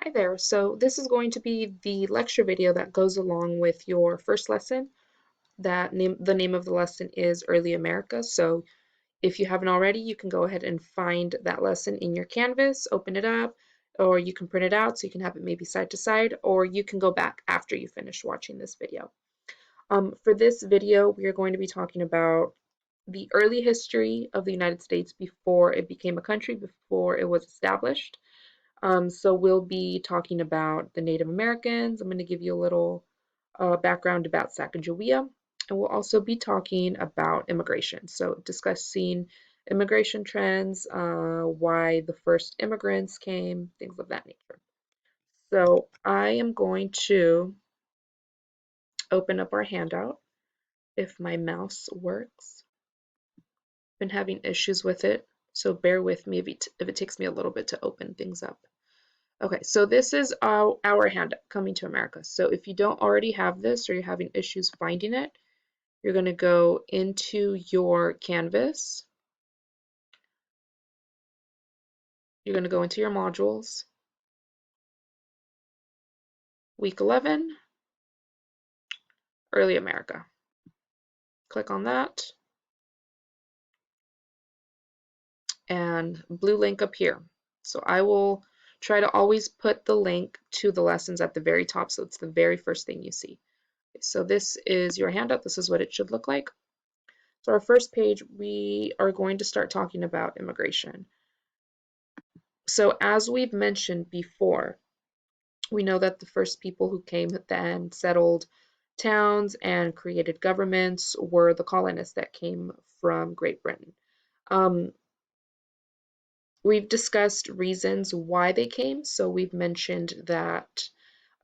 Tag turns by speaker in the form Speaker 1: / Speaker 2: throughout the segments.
Speaker 1: Hi there. So this is going to be the lecture video that goes along with your first lesson. The name of the lesson is Early America. So if you haven't already, you can go ahead and find that lesson in your Canvas, open it up, or you can print it out so you can have it maybe side to side, or you can go back after you finish watching this video. For this video, we are going to be talking about the early history of the United States before it became a country, before it was established. So we'll be talking about the Native Americans. I'm going to give you a little background about Sacagawea, and we'll also be talking about immigration. So discussing immigration trends, why the first immigrants came, things of that nature. So I am going to open up our handout if my mouse works. Been having issues with it, so bear with me if it takes me a little bit to open things up. Okay, so this is our handout, Coming to America. So if you don't already have this or you're having issues finding it, you're going to go into your Canvas. You're going to go into your modules. Week 11, Early America. Click on that. And blue link up here. So I will try to always put the link to the lessons at the very top, so it's the very first thing you see. So this is your handout. This is what it should look like. So our first page, we are going to start talking about immigration. So as we've mentioned before, we know that the first people who came then settled towns and created governments were the colonists that came from Great Britain. We've discussed reasons why they came. So we've mentioned that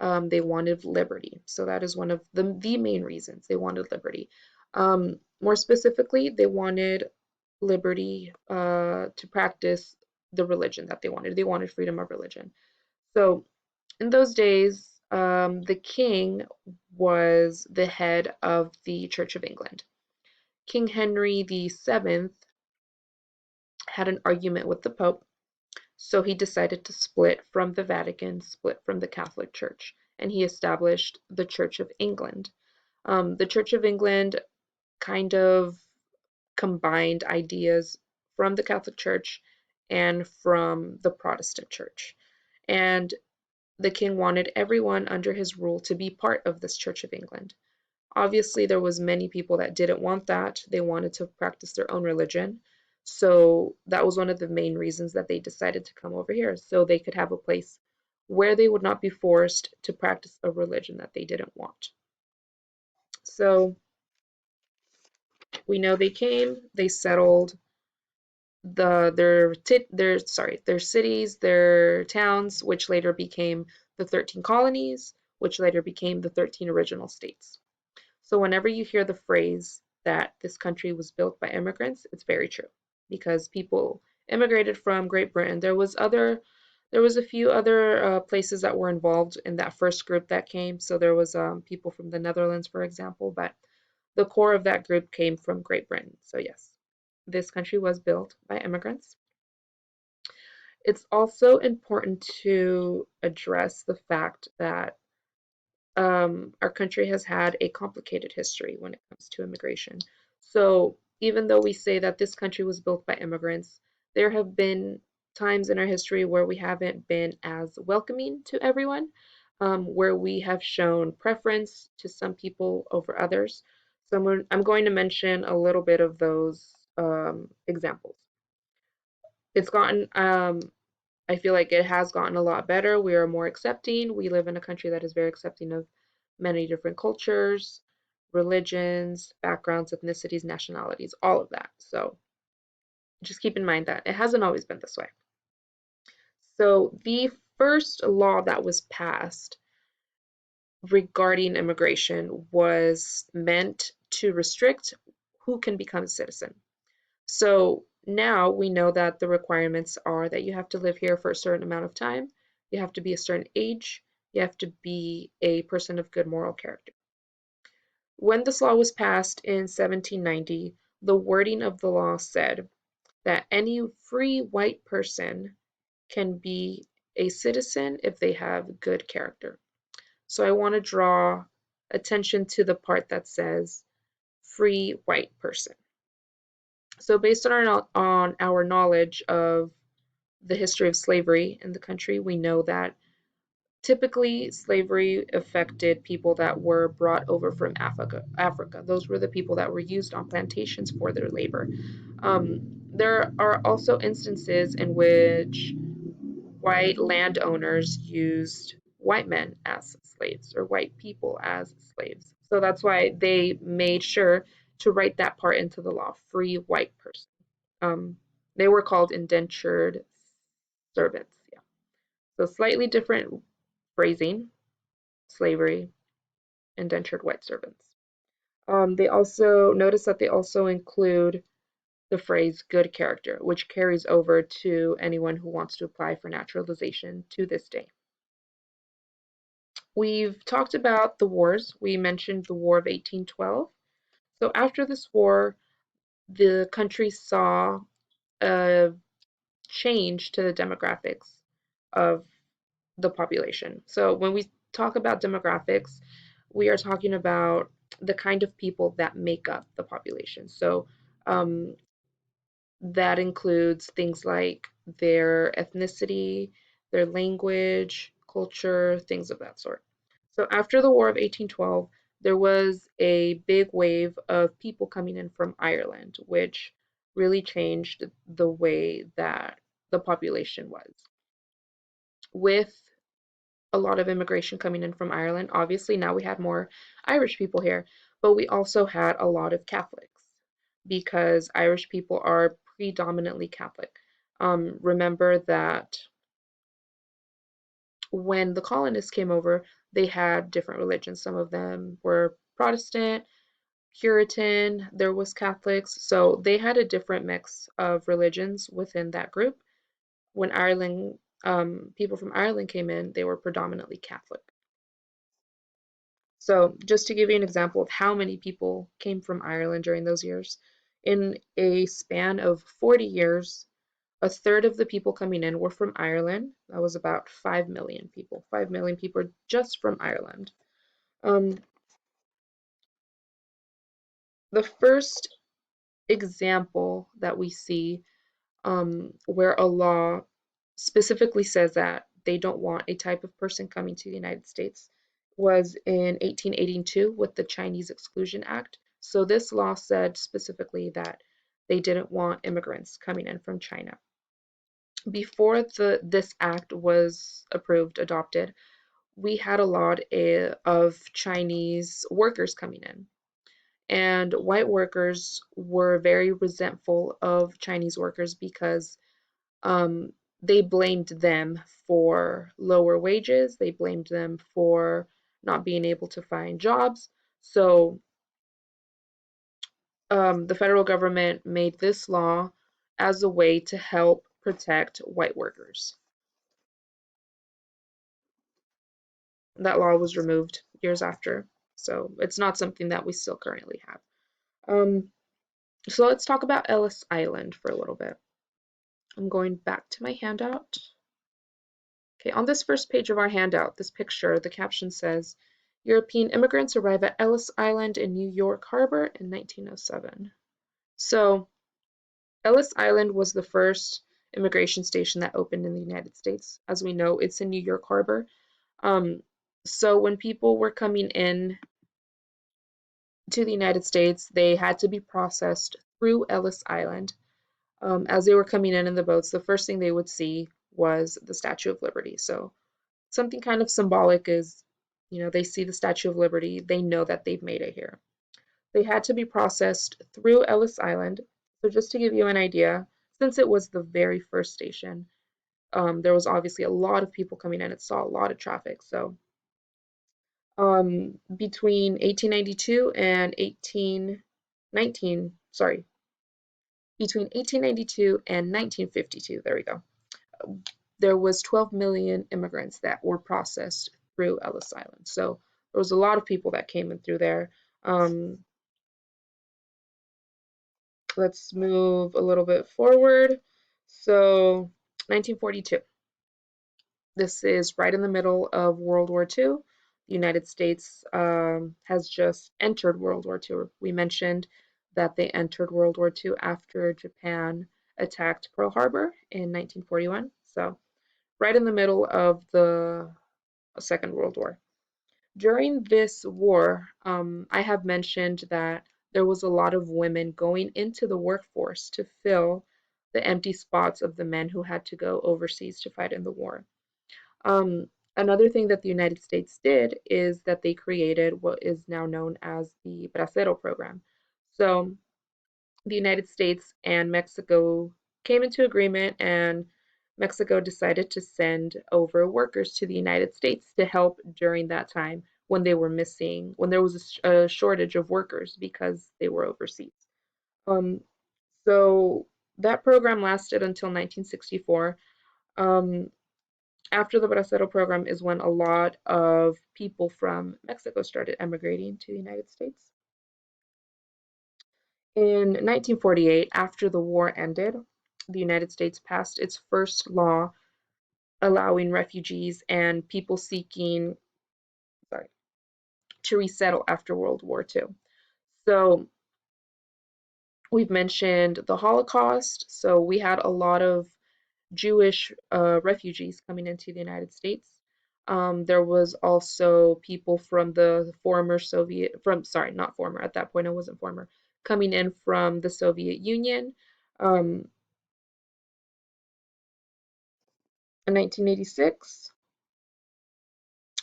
Speaker 1: they wanted liberty. So that is one of the main reasons they wanted liberty. More specifically, they wanted liberty to practice the religion that they wanted. They wanted freedom of religion. So in those days, the king was the head of the Church of England. King Henry VII had an argument with the Pope, so he decided to split from the Vatican, split from the Catholic Church, and he established the Church of England. The Church of England kind of combined ideas from the Catholic Church and from the Protestant Church. And the king wanted everyone under his rule to be part of this Church of England. Obviously, there was many people that didn't want that. They wanted to practice their own religion. So that was one of the main reasons that they decided to come over here, so they could have a place where they would not be forced to practice a religion that they didn't want. So we know they came, they settled their cities, their towns, which later became the 13 colonies, which later became the 13 original states. So whenever you hear the phrase that this country was built by immigrants, it's very true, because people immigrated from Great Britain. There was a few other places that were involved in that first group that came. So there was people from the Netherlands, for example, but the core of that group came from Great Britain. So yes, this country was built by immigrants. It's also important to address the fact that our country has had a complicated history when it comes to immigration. So even though we say that this country was built by immigrants, there have been times in our history where we haven't been as welcoming to everyone, where we have shown preference to some people over others. So I'm going to mention a little bit of those examples. It's gotten, I feel like it has gotten a lot better. We are more accepting. We live in a country that is very accepting of many different cultures, religions, backgrounds, ethnicities, nationalities, all of that. So just keep in mind that it hasn't always been this way. So the first law that was passed regarding immigration was meant to restrict who can become a citizen. So now we know that the requirements are that you have to live here for a certain amount of time, you have to be a certain age, you have to be a person of good moral character. When this law was passed in 1790, the wording of the law said that any free white person can be a citizen if they have good character. So I want to draw attention to the part that says free white person. So based on our knowledge of the history of slavery in the country, we know that typically slavery affected people that were brought over from Africa. Those were the people that were used on plantations for their labor. There are also instances in which white landowners used white men as slaves or white people as slaves. So that's why they made sure to write that part into the law, free white person. Um, they were called indentured servants. Yeah. So slightly different phrasing, slavery, indentured white servants. They also notice that they also include the phrase good character, which carries over to anyone who wants to apply for naturalization to this day. We've talked about the wars. We mentioned the War of 1812. So after this war, the country saw a change to the demographics of the population. So when we talk about demographics, we are talking about the kind of people that make up the population. So um, that includes things like their ethnicity, their language, culture, things of that sort. So after the War of 1812, there was a big wave of people coming in from Ireland, which really changed the way that the population was. With a lot of immigration coming in from Ireland, obviously now we had more Irish people here, but we also had a lot of Catholics because Irish people are predominantly Catholic. Remember that when the colonists came over, they had different religions. Some of them were Protestant, Puritan, there was Catholics, so they had a different mix of religions within that group. When Ireland, people from Ireland came in, they were predominantly Catholic. So, just to give you an example of how many people came from Ireland during those years, in a span of 40 years, a third of the people coming in were from Ireland. That was about 5 million people. 5 million people just from Ireland. Um, the first example that we see where a law specifically says that they don't want a type of person coming to the United States was in 1882 with the Chinese Exclusion Act. So this law said specifically that they didn't want immigrants coming in from China. Before this act was approved, adopted, we had a lot of Chinese workers coming in. And white workers were very resentful of Chinese workers because um, they blamed them for lower wages. They blamed them for not being able to find jobs. So the federal government made this law as a way to help protect white workers. That law was removed years after, so it's not something that we still currently have. Um, so let's talk about Ellis Island for a little bit. I'm going back to my handout. Okay, on this first page of our handout, this picture, the caption says, European immigrants arrive at Ellis Island in New York Harbor in 1907. So Ellis Island was the first immigration station that opened in the United States. As we know, it's in New York Harbor. Um, so when people were coming in to the United States, they had to be processed through Ellis Island. As they were coming in the boats, the first thing they would see was the Statue of Liberty. So something kind of symbolic is, they see the Statue of Liberty, they know that they've made it here. They had to be processed through Ellis Island. So just to give you an idea, since it was the very first station, there was obviously a lot of people coming in. It saw a lot of traffic. So between 1892 and 1819, sorry, between 1892 and 1952, there we go, there was 12 million immigrants that were processed through Ellis Island. So there was a lot of people that came in through there. Um, let's move a little bit forward. So 1942. This is right in the middle of World War II. The United States has just entered World War II. We mentioned that they entered World War II after Japan attacked Pearl Harbor in 1941. So, right in the middle of the Second World War. During this war, I have mentioned that there was a lot of women going into the workforce to fill the empty spots of the men who had to go overseas to fight in the war. Another thing that the United States did is that they created what is now known as the Bracero program. So the United States and Mexico came into agreement, and Mexico decided to send over workers to the United States to help during that time when they were missing, when there was a shortage of workers because they were overseas. Um, so that program lasted until 1964. Um, After the Bracero program is when a lot of people from Mexico started emigrating to the United States. In 1948, after the war ended, the United States passed its first law allowing refugees and people seeking, sorry, to resettle after World War II. So we've mentioned the Holocaust. So we had a lot of Jewish refugees coming into the United States. There was also people from the former Soviet, from, sorry, not former, at that point it wasn't former, coming in from the Soviet Union. In 1986,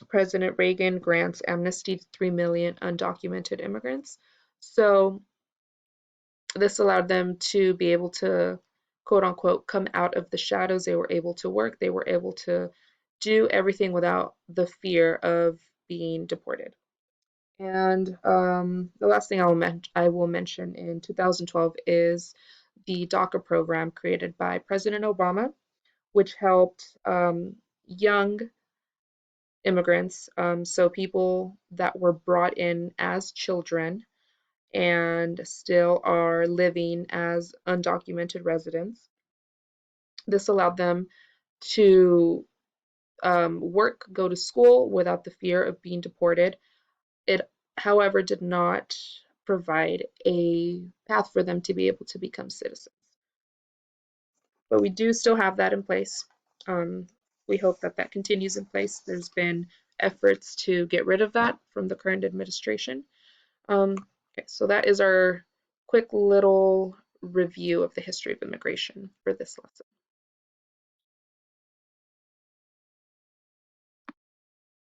Speaker 1: President Reagan grants amnesty to 3 million undocumented immigrants. So this allowed them to be able to, quote unquote, come out of the shadows. They were able to work, they were able to do everything without the fear of being deported. And the last thing I will mention in 2012 is the DACA program created by President Obama, which helped young immigrants, so people that were brought in as children and still are living as undocumented residents. This allowed them to work, go to school without the fear of being deported. It, however, did not provide a path for them to be able to become citizens. But we do still have that in place. Um, we hope that that continues in place. There's been efforts to get rid of that from the current administration. Okay, so that is our quick little review of the history of immigration for this lesson.